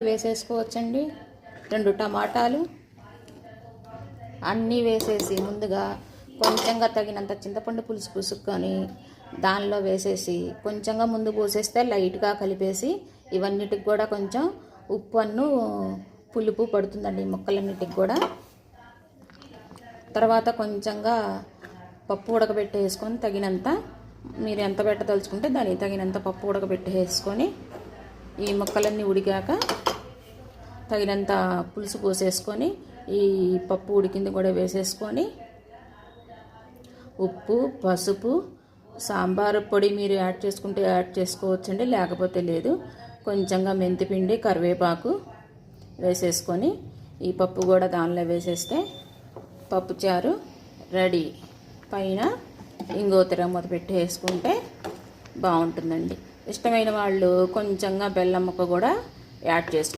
వేసేసుకోవచ్చండి. 2 టమాటాలు అన్నీ వేసేసి ముందుగా కొంచెంగా తగినంత చింతపండు పులుసు పుసుక్కొని దానిలో వేసేసి కొంచెంగా ముందు పోసేస్తే లైట్గా కలిపేసి ఇవన్నిటికి కూడా కొంచెం ఉప్పు పులుపు పడుతుందండి ఈ ముక్కలన్నిటికి కూడా. తర్వాత కొంచెంగా పప్పు ఉడకబెట్టేసుకొని తగినంత, మీరు ఎంత పెట్టదలుచుకుంటే దానికి తగినంత పప్పు ఉడకబెట్టేసుకొని ఈ ముక్కలన్నీ ఉడికాక తగినంత పులుసు పోసేసుకొని ఈ పప్పు ఉడికింది కూడా వేసేసుకొని ఉప్పు, పసుపు, సాంబారు పొడి మీరు యాడ్ చేసుకుంటే యాడ్ చేసుకోవచ్చండి, లేకపోతే లేదు. కొంచెంగా మెంతిపిండి, కరివేపాకు వేసేసుకొని ఈ పప్పు కూడా దానిలో వేసేస్తే పప్పుచారు రెడీ. పైన ఇంగో తిరగమూత పెట్టి వేసుకుంటే బాగుంటుందండి. ఇష్టమైన వాళ్ళు కొంచెంగా బెల్లం ముక్క కూడా యాడ్ చేసుకోండి.